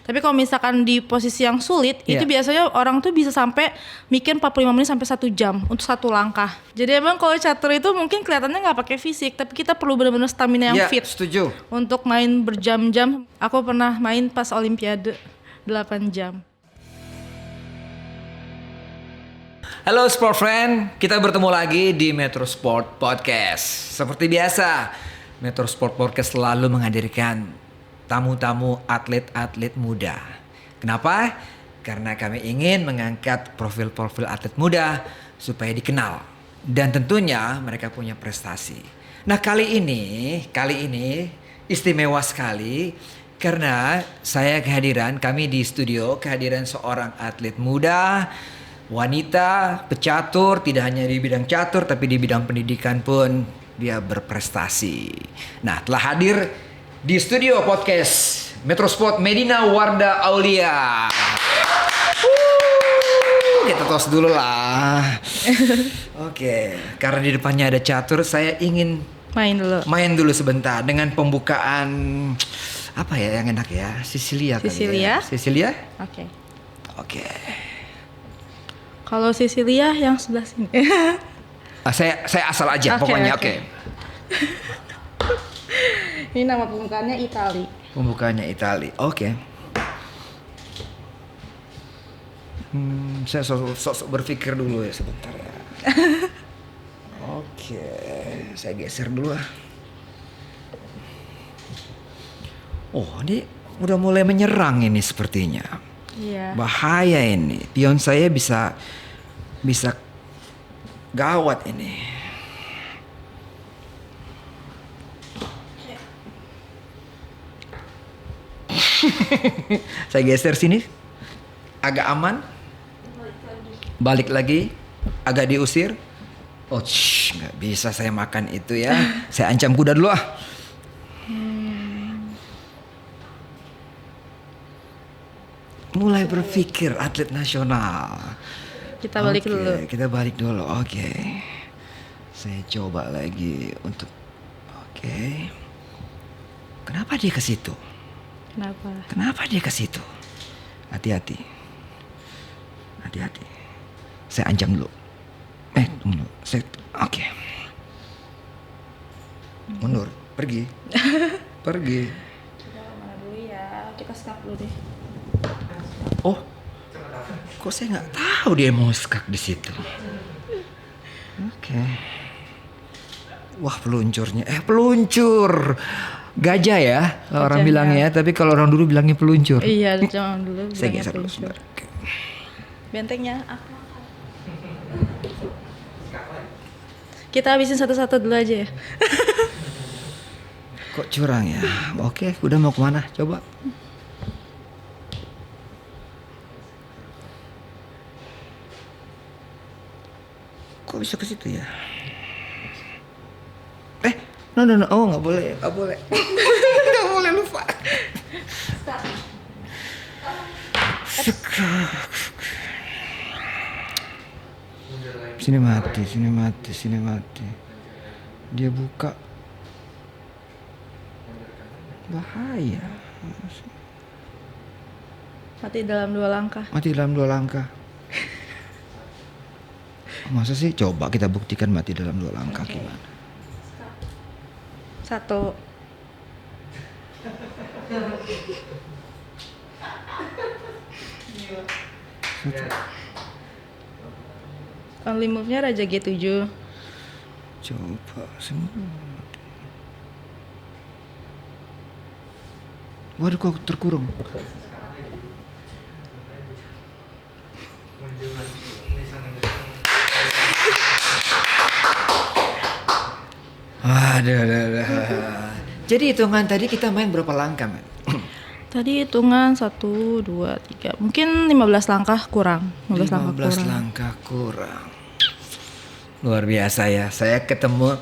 Tapi kalau misalkan di posisi yang sulit, itu biasanya orang tuh bisa sampai mikir 45 menit sampai 1 jam untuk satu langkah. Jadi emang kalau catur itu mungkin kelihatannya nggak pakai fisik, tapi kita perlu benar-benar stamina yang fit. Setuju. Untuk main berjam-jam. Aku pernah main pas Olimpiade 8 jam. Halo Sport Friend, kita bertemu lagi di Metro Sport Podcast. Seperti biasa, Metro Sport Podcast selalu menghadirkan tamu-tamu atlet-atlet muda. Kenapa? Karena kami ingin mengangkat profil-profil atlet muda supaya dikenal. Dan tentunya mereka punya prestasi. Nah kali ini istimewa sekali karena kami di studio kehadiran seorang atlet muda, wanita, pecatur, tidak hanya di bidang catur tapi di bidang pendidikan pun dia berprestasi. Nah, telah hadir di studio podcast Metro Sport Medina Wardah Aulia. Kita tos dulu lah. Oke, karena di depannya ada catur, saya ingin main dulu sebentar dengan pembukaan apa ya yang enak ya? Sicilia. Sicilia? Oke. Kalau Sicilia yang sebelah sini. Saya asal aja pokoknya. Oke. Ini nama pembukaannya Itali. Oke. Saya sok berpikir dulu ya sebentar ya. Oke, saya geser dulu lah. Oh, ini udah mulai menyerang ini sepertinya. Iya. Bahaya ini. Pion saya bisa gawat ini. Saya geser sini. Agak aman. Balik lagi. Agak diusir. Oh, nggak bisa saya makan itu ya. Saya ancam kuda dulu ah. Mulai berpikir atlet nasional. Kita balik dulu. Kita balik dulu. Oke. Saya coba lagi untuk. Oke. Kenapa dia ke situ? Kenapa dia ke situ? Hati-hati. Saya ancam dulu. Tunggu. Oke. Mundur. Pergi. Kita mana dulu ya? Kita skak dulu deh. Oh, kok saya nggak tahu dia mau skak di situ. Oke. Wah peluncur. Gajah ya orang bilangnya, tapi kalau orang dulu bilangnya peluncur. Iya, jangan dulu. Saya geser dulu sebentar. Bentengnya aku. Kita habisin satu-satu dulu aja ya. Kok curang ya? Oke, udah mau kemana? Coba. Kok bisa ke situ ya? No. Oh, nggak boleh. Nggak boleh lupa. Sini mati. Dia buka. Bahaya. Mati dalam 2 langkah. Masa sih? Coba kita buktikan mati dalam 2 langkah gimana. 1. Only move-nya Raja G7. Coba semua. Waduh, kok terkurung. Aduh. Jadi hitungan tadi kita main berapa langkah, Man? Tadi hitungan 1, 2, 3. Mungkin 15 langkah kurang. 15 langkah kurang. Luar biasa ya. Saya ketemu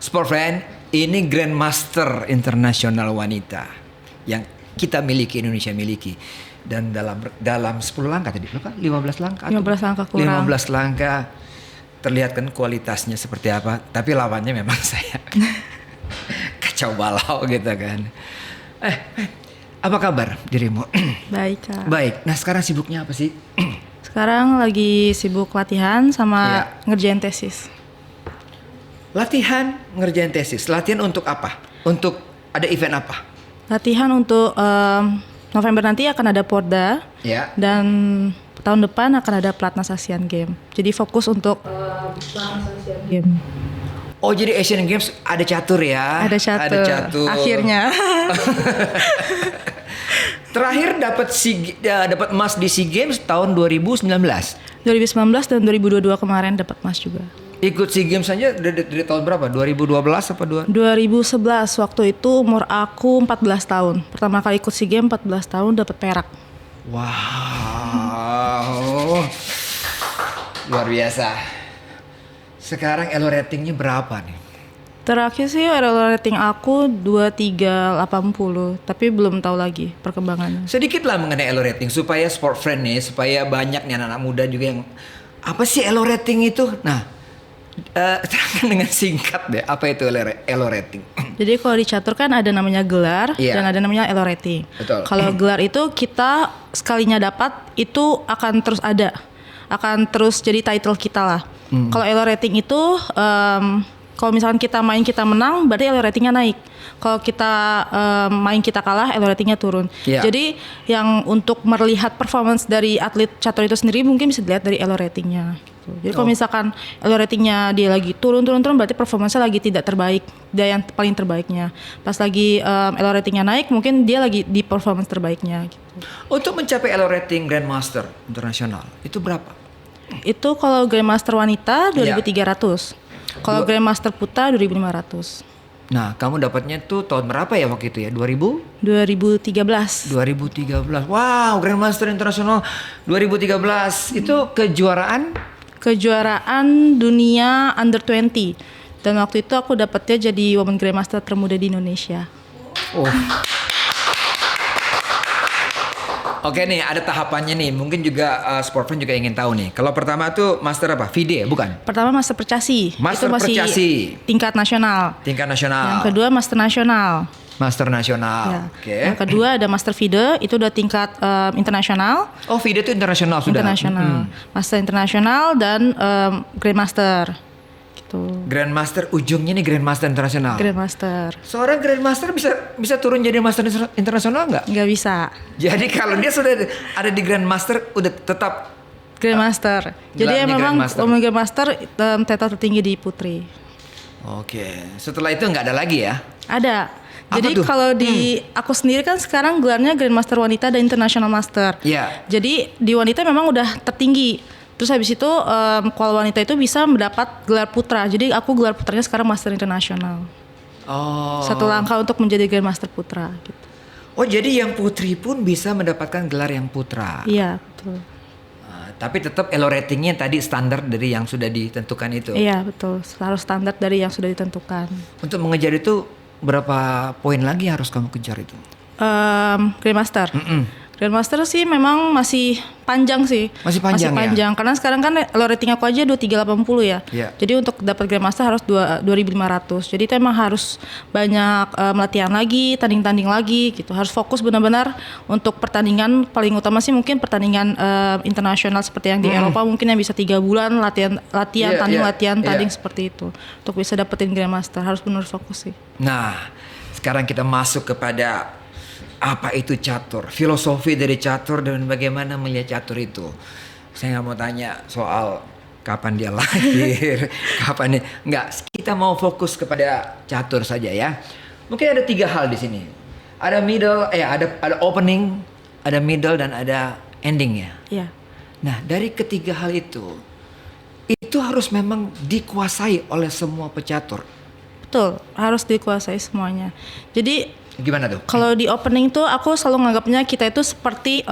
Sport Friend, ini Grandmaster Internasional wanita yang kita miliki, Indonesia miliki. Dan dalam 10 langkah tadi berapa? 15 langkah. 15 langkah kurang. 15 langkah. Terlihat kan kualitasnya seperti apa, tapi lawannya memang saya kacau balau gitu kan. Apa kabar dirimu? Baik, Kak. Baik. Nah, sekarang sibuknya apa sih? Sekarang lagi sibuk latihan sama ngerjain tesis. Latihan ngerjain tesis. Latihan untuk apa? Untuk ada event apa? Latihan untuk November nanti akan ada Porda. Ya. Dan tahun depan akan ada Platnas Asian Games. Jadi fokus untuk Platnas Asian Games. Oh, jadi Asian Games ada catur ya? Ada catur. Akhirnya. Terakhir dapat emas di SEA Games tahun 2019. 2019 dan 2022 kemarin dapat emas juga. Ikut SEA Games aja dari tahun berapa? 2012 apa 2011 waktu itu umur aku 14 tahun. Pertama kali ikut SEA Games 14 tahun dapat perak. Wow. Luar biasa. Sekarang elo ratingnya berapa nih? Terakhir sih elo rating aku 2380, tapi belum tahu lagi perkembangannya. Sedikit lah mengenai elo rating supaya sport friend nih, supaya banyak nih anak-anak muda juga yang apa sih elo rating itu? Nah, terangkan dengan singkat deh, apa itu elo rating? Jadi kalau di catur kan ada namanya gelar dan ada namanya elo rating. Betul. Kalau gelar itu kita sekalinya dapat itu akan terus ada, akan terus jadi title kita lah. Kalau elo rating itu kalau misalkan kita main kita menang, berarti elo ratingnya naik. Kalau kita main kita kalah, elo ratingnya turun. Jadi yang untuk melihat performance dari atlet catur itu sendiri mungkin bisa dilihat dari elo ratingnya. Jadi kalau misalkan elo ratingnya dia lagi turun, berarti performance-nya lagi tidak terbaik, dia yang paling terbaiknya. Pas lagi elo ratingnya naik, mungkin dia lagi di performance terbaiknya. Gitu. Untuk mencapai elo rating Grandmaster internasional itu berapa? Itu kalau Grandmaster wanita 2.300, kalau Grandmaster putra 2.500. Nah, kamu dapatnya tuh tahun berapa ya waktu itu ya? 2013. 2013. Wow, Grandmaster internasional 2013 itu kejuaraan dunia under 20. Dan waktu itu aku dapatnya jadi Women Grandmaster termuda di Indonesia. Oh. Oke nih, ada tahapannya nih. Mungkin juga sport fan juga ingin tahu nih. Kalau pertama tuh master apa? FIDE bukan? Pertama master percasi. Master itu masih percasi. Tingkat nasional. Tingkat nasional. Yang kedua master nasional. Master nasional. Ya. Oke. Yang kedua ada master FIDE, itu udah tingkat internasional. Oh, FIDE itu internasional sudah. Internasional. Master internasional dan Grandmaster. Gitu. Grandmaster ujungnya nih Grandmaster internasional. Grandmaster. Seorang Grandmaster bisa turun jadi Master internasional nggak? Nggak bisa. Jadi kalau dia sudah ada di Grandmaster udah tetap Grandmaster. Jadi memang Women Grandmaster title tertinggi di putri. Oke. Setelah itu nggak ada lagi ya? Ada. Jadi kalau di aku sendiri kan sekarang gelarnya Grandmaster wanita dan International Master. Iya. Jadi di wanita memang udah tertinggi. Terus habis itu kalau wanita itu bisa mendapat gelar putra. Jadi aku gelar putranya sekarang Master Internasional. Oh. Satu langkah untuk menjadi Grandmaster putra gitu. Oh, jadi yang putri pun bisa mendapatkan gelar yang putra. Iya, betul. Tapi tetap elo ratingnya tadi standar dari yang sudah ditentukan itu. Iya, betul. Harus standar dari yang sudah ditentukan. Untuk mengejar itu berapa poin lagi harus kamu kejar itu? Grandmaster. Grandmaster sih memang masih panjang sih. Masih panjang ya? Karena sekarang kan elo rating aku aja 2380 ya. Yeah. Jadi untuk dapat Grandmaster harus 2500. Jadi itu emang harus banyak latihan lagi, tanding-tanding lagi gitu. Harus fokus benar-benar untuk pertandingan, paling utama sih mungkin pertandingan internasional seperti yang di Eropa mungkin yang bisa 3 bulan latihan tanding seperti itu. Untuk bisa dapetin Grandmaster harus benar fokus sih. Nah, sekarang kita masuk kepada apa itu catur, filosofi dari catur dan bagaimana melihat catur itu. Saya nggak mau tanya soal kapan dia lahir, kapan dia nggak. Kita mau fokus kepada catur saja ya. Mungkin ada 3 hal di sini. Ada middle, ada opening, ada middle dan ada ending ya. Iya. Nah, dari ketiga hal itu harus memang dikuasai oleh semua pecatur. Betul, harus dikuasai semuanya. Jadi gimana tuh? Kalau di opening tuh aku selalu nganggapnya kita itu seperti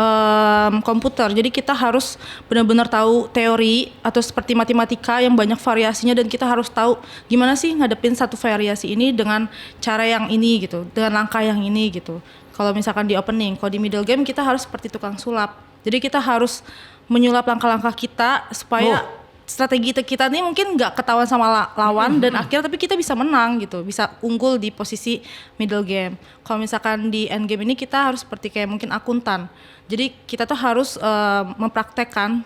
komputer. Jadi kita harus benar-benar tahu teori atau seperti matematika yang banyak variasinya dan kita harus tahu gimana sih ngadepin satu variasi ini dengan cara yang ini gitu, dengan langkah yang ini gitu. Kalau misalkan di opening, kalau di middle game kita harus seperti tukang sulap. Jadi kita harus menyulap langkah-langkah kita supaya strategi kita nih mungkin nggak ketahuan sama lawan dan akhirnya tapi kita bisa menang gitu, bisa unggul di posisi middle game. Kalau misalkan di end game ini kita harus seperti kayak mungkin akuntan. Jadi kita tuh harus mempraktekkan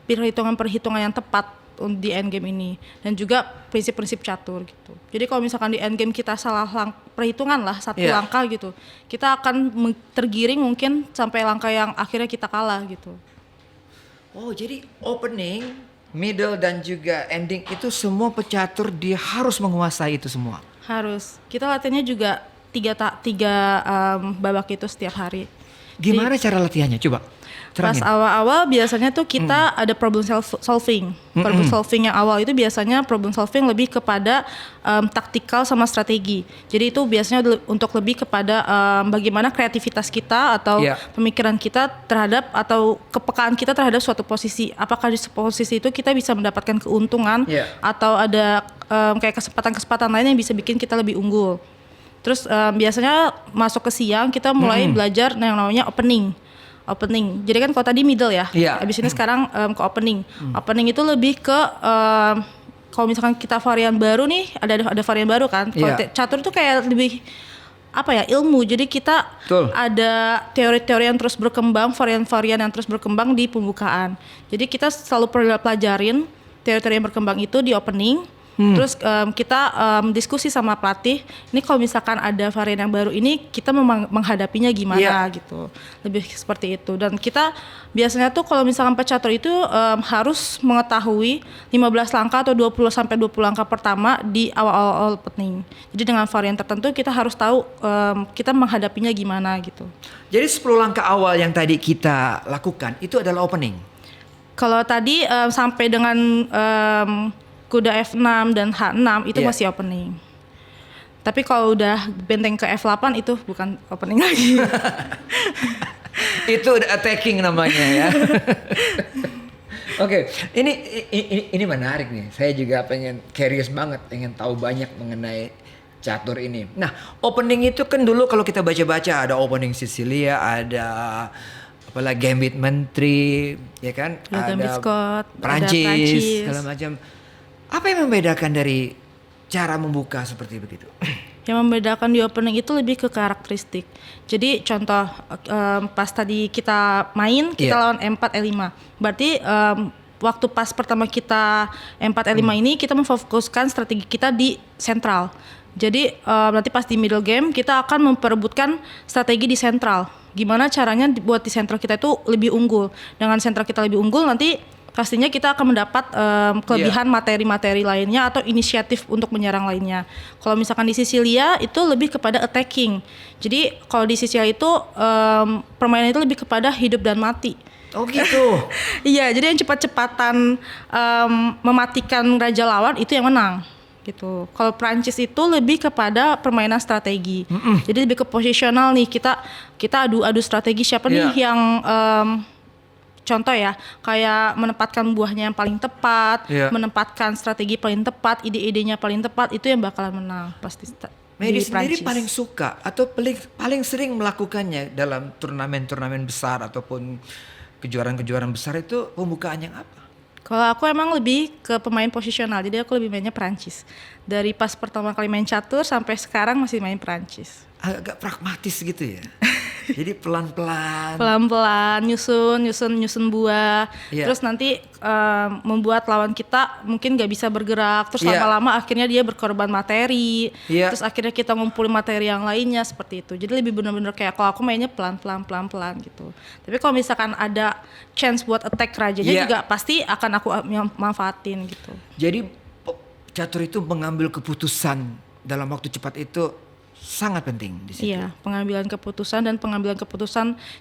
perhitungan-perhitungan yang tepat di end game ini dan juga prinsip-prinsip catur gitu. Jadi kalau misalkan di end game kita salah perhitungan lah satu langkah gitu, kita akan tergiring mungkin sampai langkah yang akhirnya kita kalah gitu. Oh, jadi opening, middle dan juga ending itu semua pecatur dia harus menguasai itu semua. Harus. Kita latihannya juga tiga babak itu setiap hari. Gimana cara latihannya? Coba terangin. Pas awal-awal biasanya tuh kita ada problem solving. Problem solving yang awal itu biasanya problem solving lebih kepada taktikal sama strategi. Jadi itu biasanya untuk lebih kepada bagaimana kreativitas kita atau pemikiran kita terhadap atau kepekaan kita terhadap suatu posisi. Apakah di posisi itu kita bisa mendapatkan keuntungan atau ada kayak kesempatan-kesempatan lain yang bisa bikin kita lebih unggul. Terus biasanya masuk ke siang kita mulai belajar yang namanya opening. Jadi kan kalau tadi middle ya, abis ini sekarang ke opening. Opening itu lebih ke kalau misalkan kita varian baru nih, ada varian baru kan. Kalau catur itu kayak lebih ilmu. Jadi kita ada teori-teori yang terus berkembang, varian-varian yang terus berkembang di pembukaan. Jadi kita selalu pelajarin teori-teori yang berkembang itu di opening. Terus kita diskusi sama pelatih, ini kalau misalkan ada varian yang baru ini kita menghadapinya gimana gitu. Lebih seperti itu. Dan kita biasanya tuh kalau misalkan pecatur itu harus mengetahui 15 langkah atau 20 sampai 20 langkah pertama di awal-awal opening. Jadi dengan varian tertentu kita harus tahu kita menghadapinya gimana gitu. Jadi 10 langkah awal yang tadi kita lakukan itu adalah opening. Kalau tadi sampai dengan kuda F6 dan H6 itu masih opening. Tapi kalau udah benteng ke F8 itu bukan opening lagi. Itu udah attacking namanya ya. Oke, ini menarik nih. Saya juga pengen curious banget, pengen tahu banyak mengenai catur ini. Nah, opening itu kan dulu kalau kita baca-baca ada opening Sicilia, ada apalagi Gambit Menteri, ya kan? Ada Gambit Scott, Prancis, segala macam. Apa yang membedakan dari cara membuka seperti begitu? Yang membedakan di opening itu lebih ke karakteristik. Jadi contoh pas tadi kita main, kita lawan E4, E5. Berarti waktu pas pertama kita E4, E5 ini kita memfokuskan strategi kita di sentral. Jadi nanti pas di middle game kita akan memperebutkan strategi di sentral. Gimana caranya buat di sentral kita itu lebih unggul. Dengan sentral kita lebih unggul nanti pastinya kita akan mendapat kelebihan materi-materi lainnya atau inisiatif untuk menyerang lainnya. Kalau misalkan di Sicilia itu lebih kepada attacking. Jadi kalau di Sicilia itu permainan itu lebih kepada hidup dan mati. Oh gitu. Iya, jadi yang cepat-cepatan mematikan raja lawan itu yang menang. Gitu. Kalau Prancis itu lebih kepada permainan strategi. Jadi lebih ke posisional nih, kita adu strategi siapa nih yang contoh ya, kayak menempatkan buahnya yang paling tepat, menempatkan strategi paling tepat, ide-idenya paling tepat, itu yang bakalan menang pasti. Medi sendiri paling suka atau paling sering melakukannya dalam turnamen-turnamen besar ataupun kejuaraan-kejuaraan besar itu pembukaan yang apa? Kalau aku emang lebih ke pemain posisional, jadi aku lebih mainnya Prancis. Dari pas pertama kali main catur sampai sekarang masih main Prancis. Agak pragmatis gitu ya. Jadi pelan-pelan nyusun buah. Terus nanti membuat lawan kita mungkin gak bisa bergerak. Terus lama-lama akhirnya dia berkorban materi. Terus akhirnya kita ngumpulin materi yang lainnya seperti itu. Jadi lebih benar-benar kayak kalau aku mainnya pelan-pelan gitu. Tapi kalau misalkan ada chance buat attack rajanya juga pasti akan aku manfaatin gitu. Jadi catur itu mengambil keputusan dalam waktu cepat itu sangat penting di situ. Iya, pengambilan keputusan.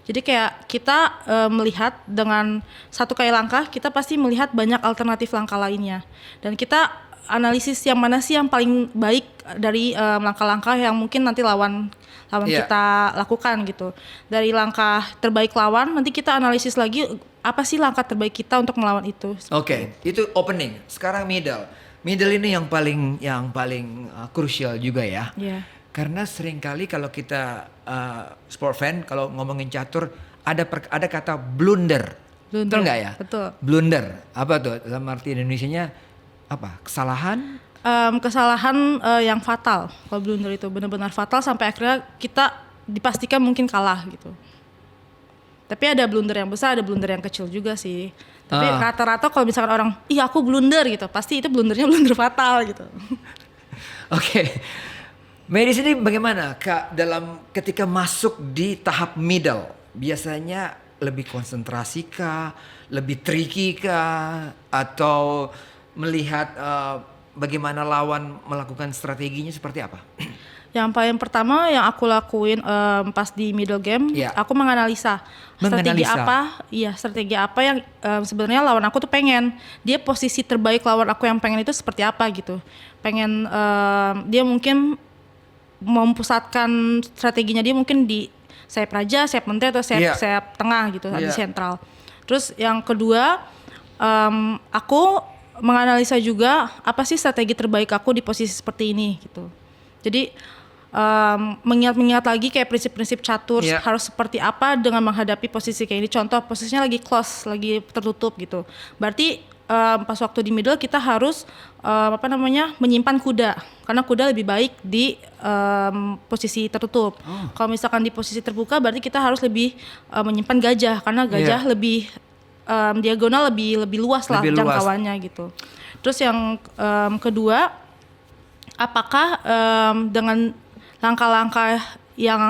Jadi kayak kita melihat dengan satu kali langkah, kita pasti melihat banyak alternatif langkah lainnya. Dan kita analisis yang mana sih yang paling baik dari langkah-langkah yang mungkin nanti lawan kita lakukan gitu. Dari langkah terbaik lawan, nanti kita analisis lagi apa sih langkah terbaik kita untuk melawan itu. Oke, itu opening. Sekarang middle. Middle ini yang paling krusial juga ya. Karena seringkali kalau kita sport fan, kalau ngomongin catur ada kata blunder. Betul nggak ya? Betul. Blunder, apa tuh? Dalam arti Indonesianya apa? Kesalahan? Kesalahan yang fatal. Kalau blunder itu benar-benar fatal sampai akhirnya kita dipastikan mungkin kalah gitu. Tapi ada blunder yang besar, ada blunder yang kecil juga sih. Tapi rata-rata kalau misalkan orang, iya aku blunder gitu, pasti itu blundernya blunder fatal gitu. Oke. Mei di sini bagaimana Kak dalam ketika masuk di tahap middle? Biasanya lebih konsentrasi kah, lebih tricky kah, atau melihat bagaimana lawan melakukan strateginya seperti apa? Yang paling pertama yang aku lakuin pas di middle game, aku menganalisa strategi apa yang sebenarnya lawan aku tuh pengen. Dia posisi terbaik lawan aku yang pengen itu seperti apa gitu. Pengen dia mungkin mempusatkan strateginya dia mungkin di sayap raja, sayap menteri atau sayap tengah gitu, di sentral. Terus yang kedua aku menganalisa juga apa sih strategi terbaik aku di posisi seperti ini gitu. Jadi mengingat lagi kayak prinsip-prinsip catur harus seperti apa dengan menghadapi posisi kayak ini. Contoh posisinya lagi close, lagi tertutup gitu. Berarti pas waktu di middle kita harus menyimpan kuda, karena kuda lebih baik di posisi tertutup. Kalau misalkan di posisi terbuka berarti kita harus lebih menyimpan gajah, karena gajah lebih diagonal lebih luas lah jangkauannya gitu. Terus yang kedua, apakah dengan langkah-langkah yang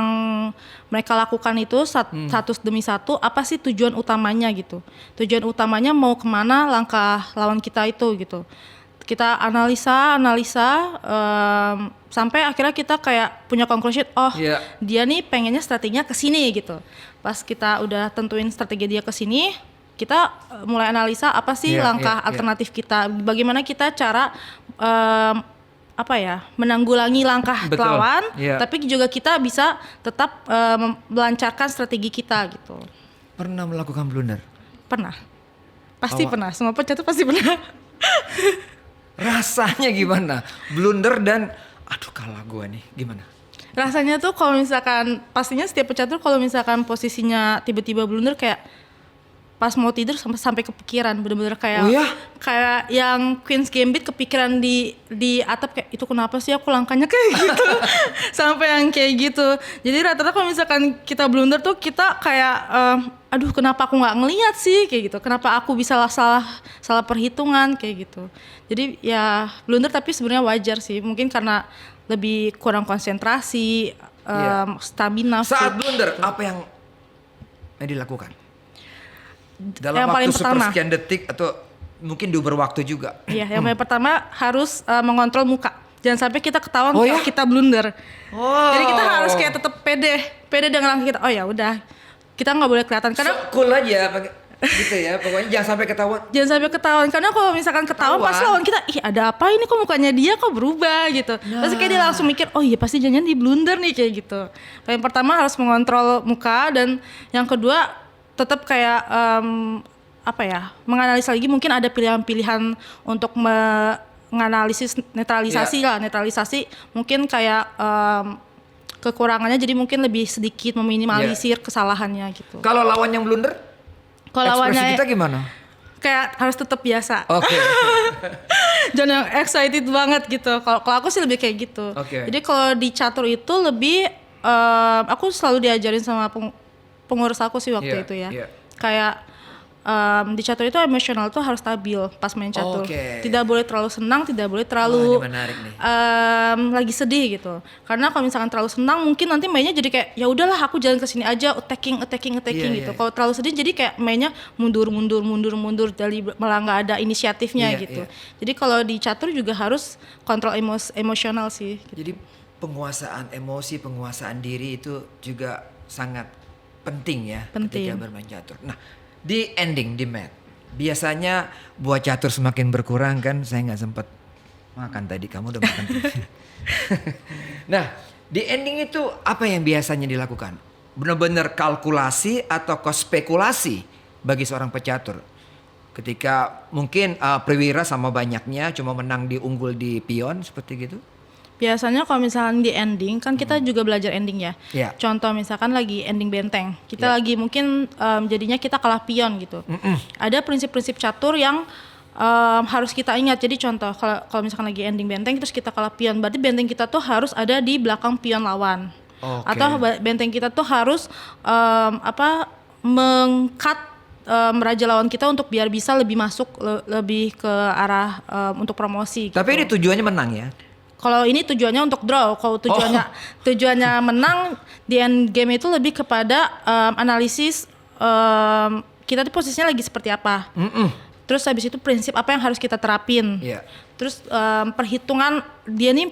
mereka lakukan itu satu demi satu, apa sih tujuan utamanya gitu. Tujuan utamanya mau kemana langkah lawan kita itu gitu. Kita analisa sampai akhirnya kita kayak punya conclusion, dia nih pengennya strateginya ke sini gitu. Pas kita udah tentuin strategi dia ke sini, kita mulai analisa apa sih langkah alternatif kita. Bagaimana kita cara menanggulangi langkah lawan, tapi juga kita bisa tetap melancarkan strategi kita gitu. Pernah melakukan blunder? Pernah, pasti pernah. Semua pecatur pasti pernah. Rasanya gimana? Blunder dan aduh kalah gue nih, gimana? Rasanya tuh kalau misalkan pastinya setiap pecatur kalau misalkan posisinya tiba-tiba blunder kayak pas mau tidur sampai kepikiran, bener-bener kayak kayak yang Queen's Gambit kepikiran di atap kayak itu kenapa sih aku langkahnya kayak gitu. Sampai yang kayak gitu. Jadi rata-rata kalau misalkan kita blunder tuh kita kayak aduh kenapa aku nggak ngelihat sih kayak gitu. Kenapa aku bisa salah perhitungan kayak gitu. Jadi ya blunder tapi sebenarnya wajar sih. Mungkin karena lebih kurang konsentrasi, stamina. Saat blunder apa yang dilakukan? Dalam yang waktu pertama, sekian detik atau mungkin diuber waktu juga. Iya, yang paling pertama harus mengontrol muka. Jangan sampai kita ketahuan kalau kita blunder. Jadi kita harus kayak tetap pede dengan langkah kita. Oh ya udah, kita nggak boleh kelihatan karena cool aja gitu ya. Pokoknya jangan sampai ketahuan. Jangan sampai ketahuan karena kalau misalkan ketahuan pas lawan kita, ih ada apa ini kok mukanya dia kok berubah gitu. Terus kayak dia langsung mikir, oh iya pasti jangan di blunder nih kayak gitu. Yang pertama harus mengontrol muka dan yang kedua tetap kayak menganalisa lagi mungkin ada pilihan-pilihan untuk menganalisis netralisasi mungkin kayak kekurangannya jadi mungkin lebih sedikit meminimalisir kesalahannya gitu. Kalau lawan yang blunder, ekspresi kita gimana? Kayak harus tetap biasa. Jangan yang excited banget gitu. Kalau aku sih lebih kayak gitu. Jadi kalau di catur itu lebih aku selalu diajarin sama pengurus aku sih waktu itu ya. Kayak di catur itu emosional tuh harus stabil pas main catur. Tidak boleh terlalu senang, tidak boleh terlalu lagi sedih gitu. Karena kalau misalkan terlalu senang mungkin nanti mainnya jadi kayak ya udahlah aku jalan ke sini aja attacking gitu. Kalau terlalu sedih jadi kayak mainnya mundur dari malah nggak ada inisiatifnya gitu. Jadi kalau di catur juga harus kontrol emosional sih. Gitu. Jadi penguasaan emosi, penguasaan diri itu juga sangat penting ya ketika bermain catur. Nah, di ending di mat biasanya buat catur semakin berkurang kan, saya nggak sempat makan tadi, kamu udah makan. Nah, di ending itu apa yang biasanya dilakukan? Benar-benar kalkulasi atau spekulasi bagi seorang pecatur ketika mungkin Priwira sama banyaknya cuma menang di unggul di pion seperti gitu? Biasanya kalau misalkan di ending kan kita juga belajar ending ya. Iya. Contoh misalkan lagi ending benteng, kita Iya. lagi mungkin jadinya kita kalah pion gitu. Ada prinsip-prinsip catur yang harus kita ingat. Jadi contoh kalau misalkan lagi ending benteng terus kita kalah pion, berarti benteng kita tuh harus ada di belakang pion lawan. Oke. Atau benteng kita tuh harus meng-cut raja lawan kita untuk biar bisa lebih masuk lebih ke arah untuk promosi. Tapi ini tujuannya menang ya? Kalau ini tujuannya untuk draw, kalau tujuannya menang di end game itu lebih kepada analisis kita tuh posisinya lagi seperti apa. Terus habis itu prinsip apa yang harus kita terapin. Iya. Terus perhitungan dia nih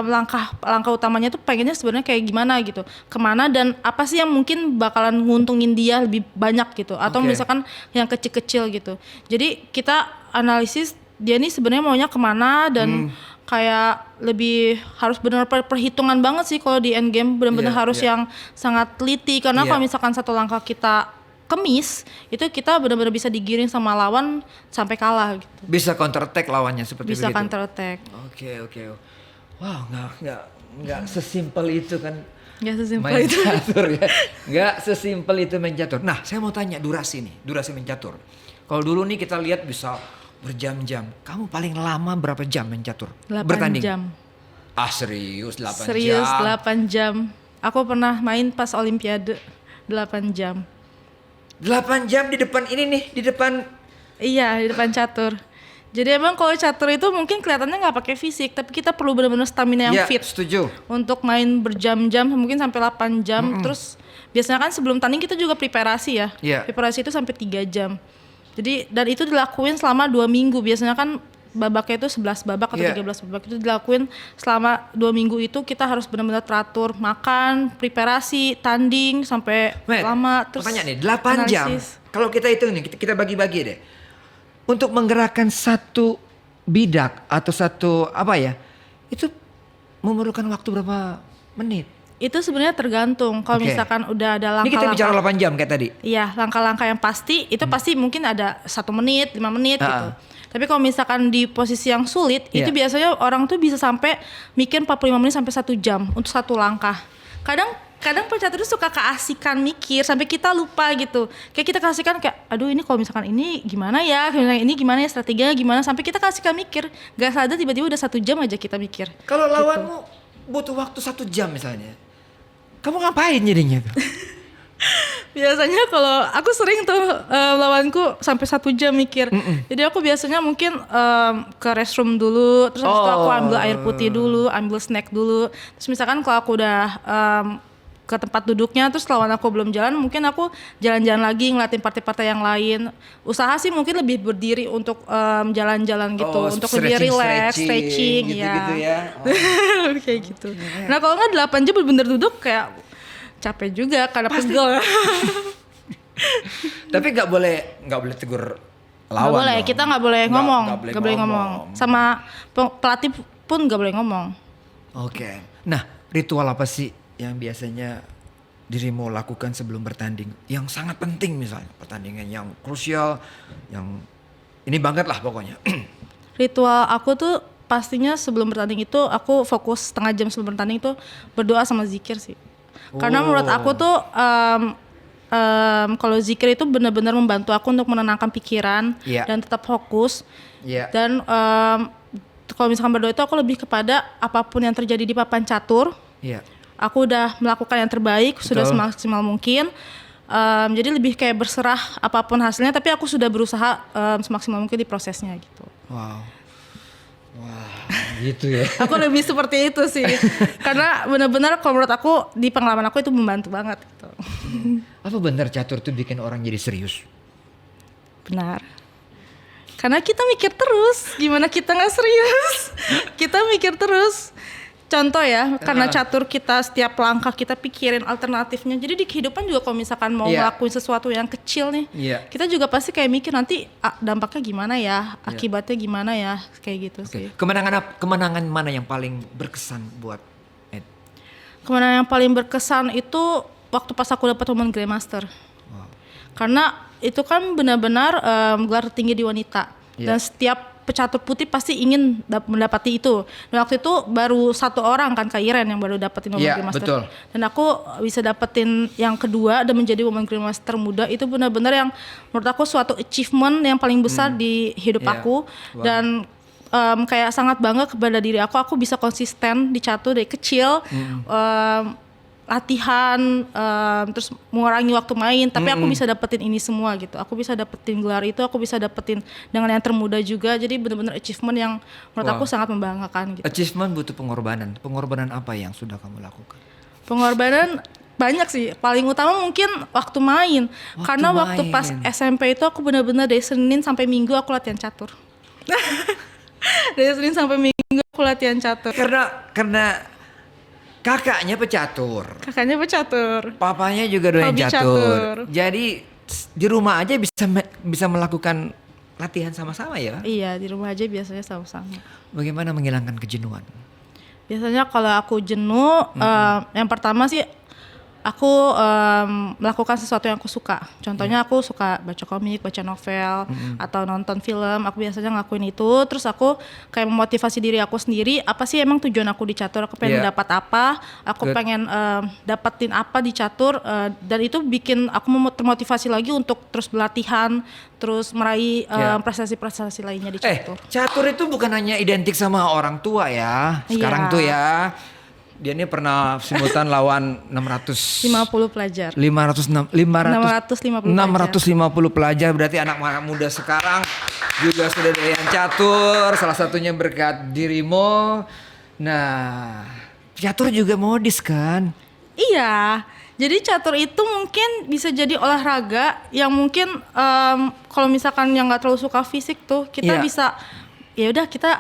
langkah utamanya tuh pengennya sebenarnya kayak gimana gitu, kemana dan apa sih yang mungkin bakalan nguntungin dia lebih banyak gitu, atau misalkan yang kecil-kecil gitu. Jadi kita analisis dia nih sebenarnya maunya kemana dan kayak lebih harus benar perhitungan banget sih kalau di end game, benar-benar harus yang sangat teliti karena kalau misalkan satu langkah kita kemis itu kita benar-benar bisa digiring sama lawan sampai kalah gitu. Bisa counter attack lawannya seperti bisa begitu. Bisa counter attack. Oke. Wow, nggak sesimpel itu kan. Nggak sesimpel main itu. Catur ya. Nggak sesimpel itu main catur. Nah, saya mau tanya durasi main catur. Kalau dulu nih kita lihat bisa berjam-jam. Kamu paling lama berapa jam main catur? 8 bertanding? jam. Serius 8 jam? Serius 8 jam. Aku pernah main pas Olimpiade 8 jam. 8 jam di depan ini nih, di depan. Iya, di depan catur. Jadi emang kalau catur itu mungkin kelihatannya nggak pakai fisik, tapi kita perlu benar-benar stamina yang fit. Setuju. Untuk main berjam-jam, mungkin sampai 8 jam. Terus biasanya kan sebelum tanding kita juga preparasi ya. Preparasi itu sampai 3 jam. Jadi dan itu dilakuin selama 2 minggu. Biasanya kan babaknya itu 11 babak atau 13 babak, itu dilakuin selama 2 minggu itu kita harus benar-benar teratur makan, preparasi, tanding sampai lama. Terus tanya nih, 8 jam. Kalau kita hitung nih, kita bagi-bagi deh. Untuk menggerakkan satu bidak atau satu itu memerlukan waktu berapa menit? Itu sebenarnya tergantung. Kalau misalkan udah ada langkah-langkah. Ini kita bicara 8 jam kayak tadi. Iya, langkah-langkah yang pasti itu pasti mungkin ada 1 menit, 5 menit gitu. Tapi kalau misalkan di posisi yang sulit, itu biasanya orang tuh bisa sampai mikir 45 menit sampai 1 jam untuk satu langkah. Kadang pecatur itu suka keasikan mikir sampai kita lupa gitu. Kayak kita keasikan kayak, aduh ini kalau misalkan ini gimana ya, ini gimana ya, strateginya gimana, sampai kita keasikan mikir. Gak sadar tiba-tiba udah 1 jam aja kita mikir. Kalau lawanmu butuh waktu 1 jam misalnya, kamu ngapain jadinya tuh? Biasanya kalau aku sering tuh lawanku sampai 1 jam mikir. Jadi aku biasanya mungkin ke restroom dulu, terus habis itu aku ambil air putih dulu, ambil snack dulu. Terus misalkan kalau aku udah ke tempat duduknya, terus lawan aku belum jalan, mungkin aku jalan-jalan lagi ngeliatin partai-partai yang lain. Usaha sih mungkin lebih berdiri untuk jalan-jalan gitu, untuk lebih relax, stretching gitu-gitu ya. Kayak gitu. Nah kalau nggak 8 jam bener-bener duduk kayak capek juga karena pegel. Tapi nggak boleh tegur lawan. Nggak boleh, kita nggak boleh ngomong, nggak boleh ngomong. Sama pelatih pun nggak boleh ngomong. Oke. Nah, ritual apa sih yang biasanya dirimu lakukan sebelum bertanding? Yang sangat penting misalnya pertandingan yang krusial, yang ini banget lah pokoknya. Ritual aku tuh pastinya sebelum bertanding itu aku fokus setengah jam sebelum bertanding itu berdoa sama zikir sih. Karena menurut aku tuh kalau zikir itu benar-benar membantu aku untuk menenangkan pikiran dan tetap fokus. Dan kalau misalkan berdoa itu aku lebih kepada apapun yang terjadi di papan catur. Aku udah melakukan yang terbaik, sudah semaksimal mungkin. Jadi lebih kayak berserah apapun hasilnya, tapi aku sudah berusaha semaksimal mungkin di prosesnya gitu. Wow, gitu ya. Aku lebih seperti itu sih. Karena benar-benar kalau menurut aku di pengalaman aku itu membantu banget gitu. Apa benar catur tuh bikin orang jadi serius? Benar. Karena kita mikir terus, gimana kita nggak serius? Kita mikir terus. Contoh ya, karena catur kita setiap langkah kita pikirin alternatifnya. Jadi di kehidupan juga kalau misalkan mau ngelakuin sesuatu yang kecil nih, kita juga pasti kayak mikir nanti dampaknya gimana ya, akibatnya gimana ya, kayak gitu sih. Kemenangan mana yang paling berkesan buat Ed? Kemenangan yang paling berkesan itu waktu pas aku dapat Women Grandmaster. Karena itu kan benar-benar gelar tertinggi di wanita. Dan setiap pecatur putih pasti ingin mendapati itu. Dan waktu itu baru 1 orang kan Kak Iren yang baru dapetin Women Grandmaster. Betul. Dan aku bisa dapetin yang kedua dan menjadi Women Grandmaster muda, itu benar-benar yang menurut aku suatu achievement yang paling besar di hidup aku. Wow. Dan kayak sangat bangga kepada diri aku bisa konsisten di catur dari kecil. Latihan, terus mengurangi waktu main, tapi aku bisa dapetin ini semua gitu. Aku bisa dapetin gelar itu, aku bisa dapetin dengan yang termuda juga. Jadi benar-benar achievement yang menurut aku sangat membanggakan gitu. Achievement butuh pengorbanan. Pengorbanan apa yang sudah kamu lakukan? Pengorbanan banyak sih. Paling utama mungkin waktu main. Karena waktu pas SMP itu aku benar-benar dari Senin sampai Minggu aku latihan catur. Dari Senin sampai Minggu aku latihan catur. Karena kakaknya pecatur. Kakaknya pecatur. Papanya juga doyan catur. Jadi di rumah aja bisa melakukan latihan sama-sama ya? Iya, di rumah aja biasanya sama-sama. Bagaimana menghilangkan kejenuhan? Biasanya kalau aku jenuh, yang pertama sih aku melakukan sesuatu yang aku suka. Contohnya aku suka baca komik, baca novel, atau nonton film. Aku biasanya ngelakuin itu. Terus aku kayak memotivasi diri aku sendiri. Apa sih emang tujuan aku di catur? Aku pengen dapat apa? Aku pengen dapetin apa di catur? Dan itu bikin aku termotivasi lagi untuk terus berlatihan, terus meraih prestasi-prestasi lainnya di catur. Catur itu bukan hanya identik sama orang tua ya. Sekarang tuh ya. Dia ini pernah simultan lawan 50 pelajar. 650 pelajar. Berarti anak-anak muda sekarang juga sudah doyan catur. Salah satunya berkat dirimu. Nah, catur juga modis kan? Iya. Jadi catur itu mungkin bisa jadi olahraga yang mungkin kalau misalkan yang nggak terlalu suka fisik tuh kita bisa ya udah kita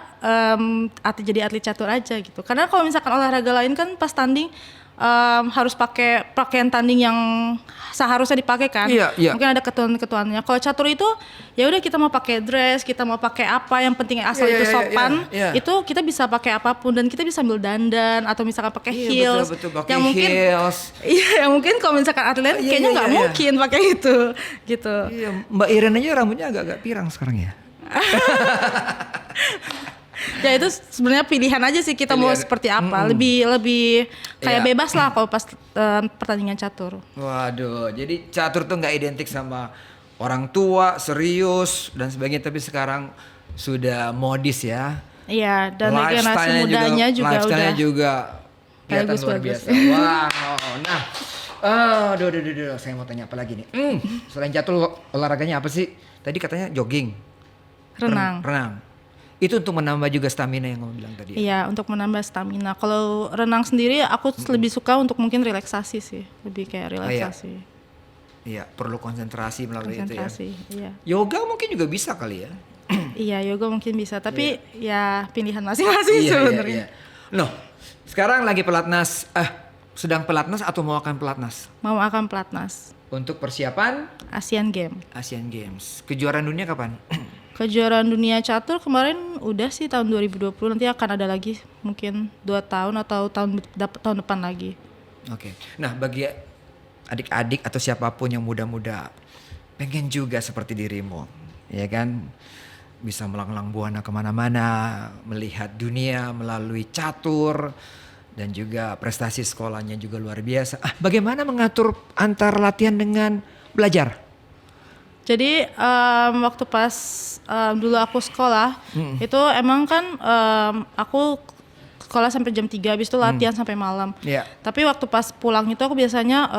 jadi atlet catur aja gitu. Karena kalau misalkan olahraga lain kan pas tanding harus pakai pakaian tanding yang seharusnya dipakai kan. Mungkin ada ketentuannya. Kalau catur itu ya udah kita mau pakai dress, kita mau pakai apa, yang penting asal itu sopan. Itu kita bisa pakai apapun dan kita bisa ambil dandan atau misalkan pakai heels. Betul, pakai yang mungkin heels. Iya, yang mungkin kalau misalkan atlet kayaknya nggak mungkin pakai itu gitu. Iya, Mbak Iren aja rambutnya agak-agak pirang sekarang ya. Ya itu sebenarnya pilihan aja sih kita mau seperti apa. Lebih kayak bebas lah kalau pas pertandingan catur. Waduh, jadi catur tuh nggak identik sama orang tua, serius dan sebagainya, tapi sekarang sudah modis ya. Iya, dan generasi mudanya juga udah juga kelihatan luar biasa. Wow. Nah, aduh, saya mau tanya apa lagi nih? Selain catur olahraganya apa sih? Tadi katanya jogging. Renang. Itu untuk menambah juga stamina yang kamu bilang tadi. Iya, untuk menambah stamina. Kalau renang sendiri aku lebih suka untuk mungkin relaksasi sih, lebih kayak relaksasi. Iya, perlu konsentrasi melalui itu ya. Iya. Yoga mungkin juga bisa kali ya. Iya, yoga mungkin bisa, tapi ya pilihan masing-masing sebenarnya. Loh, sekarang lagi pelatnas, sedang pelatnas atau mau akan pelatnas? Mau akan pelatnas. Untuk persiapan Asian Games. Kejuaraan dunia kapan? Kejuaraan dunia catur kemarin udah sih tahun 2020, nanti akan ada lagi mungkin 2 tahun atau tahun depan lagi. Oke. Nah, bagi adik-adik atau siapapun yang muda-muda pengen juga seperti dirimu, ya kan? Bisa melanglang buana kemana-mana, melihat dunia melalui catur dan juga prestasi sekolahnya juga luar biasa. Bagaimana mengatur antara latihan dengan belajar? Jadi waktu pas dulu aku sekolah itu emang kan aku sekolah sampai jam 3, habis itu latihan sampai malam. Tapi waktu pas pulang itu aku biasanya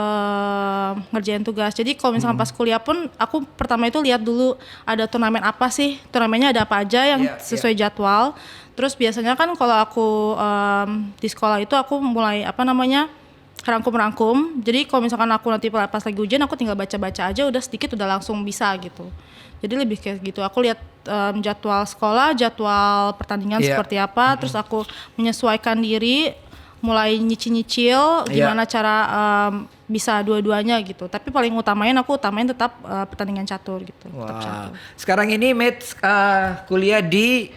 ngerjain tugas. Jadi kalau misalkan pas kuliah pun aku pertama itu lihat dulu ada turnamen apa sih, turnamennya ada apa aja yang sesuai jadwal. Terus biasanya kan kalau aku di sekolah itu aku mulai rangkum-rangkum. Jadi kalau misalkan aku nanti pas lagi ujian aku tinggal baca-baca aja, udah sedikit udah langsung bisa gitu. Jadi lebih kayak gitu. Aku lihat jadwal sekolah, jadwal pertandingan seperti apa, terus aku menyesuaikan diri, mulai nyicil-nyicil gimana cara bisa dua-duanya gitu. Tapi paling utamain tetap pertandingan catur gitu. Wow. Sekarang ini Matt kuliah di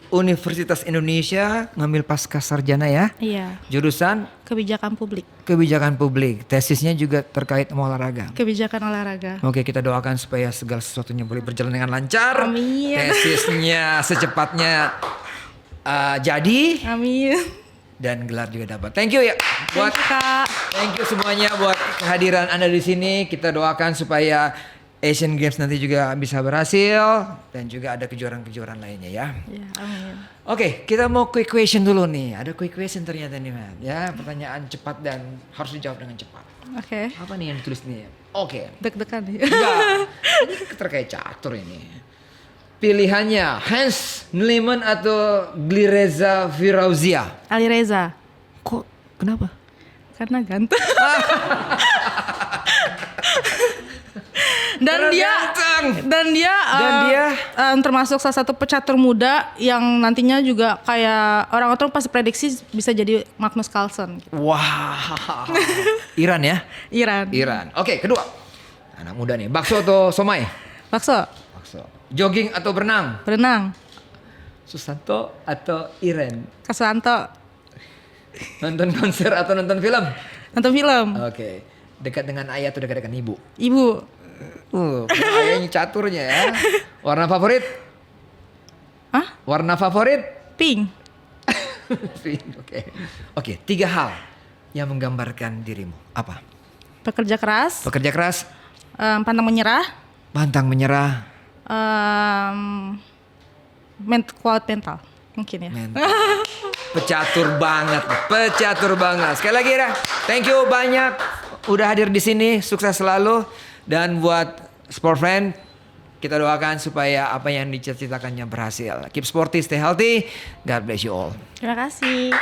Universitas Indonesia, ngambil pasca sarjana ya. Iya. Jurusan Kebijakan publik. kebijakan publik. Tesisnya juga terkait sama olahraga. Kebijakan olahraga. Oke, kita doakan supaya segala sesuatunya boleh berjalan dengan lancar. Amin. Tesisnya secepatnya jadi Amin. dan gelar juga dapat. Thank you ya buat Thank you, Kak. thank you semuanya buat kehadiran Anda di sini. Kita doakan supaya Asian Games nanti juga bisa berhasil dan juga ada kejuaraan-kejuaraan lainnya ya. Ya, amin. Oke, kita mau quick question dulu nih. Ada quick question ternyata nih, Mat. Ya, pertanyaan cepat dan harus dijawab dengan cepat. Oke. Apa nih yang ditulis nih? Oke. Deg-degan nih. Enggak. Ini terkait catur ini. Pilihannya Hans Niemann atau Glireza Firauzia? Ali Reza. Kok kenapa? Karena ganteng. Karena ganteng. dan dia termasuk salah satu pecatur muda yang nantinya juga kayak orang-orang pasti prediksi bisa jadi Magnus Carlsen. Wah. Iran ya? Iran. Oke, kedua. Anak muda nih. Bakso atau somai? Bakso. Bakso. Jogging atau berenang? Berenang. Susanto atau Iren? Kasuanto. Nonton konser atau nonton film? Nonton film. Oke. Dekat dengan ayah atau dekat dengan ibu? Ibu. Ayahnya caturnya ya. Warna favorit? Hah? Warna favorit? Pink. Pink, Oke, 3 hal yang menggambarkan dirimu. Apa? Pekerja keras. Pekerja keras, Pantang menyerah. pantang menyerah, Kuat mental. Mungkin ya. mental. Pecatur banget. Sekali lagi ya, thank you banyak udah hadir di sini. Sukses selalu. Dan buat sport friend, kita doakan supaya apa yang dicita-citakannya berhasil. Keep sporty, stay healthy. God bless you all. Terima kasih.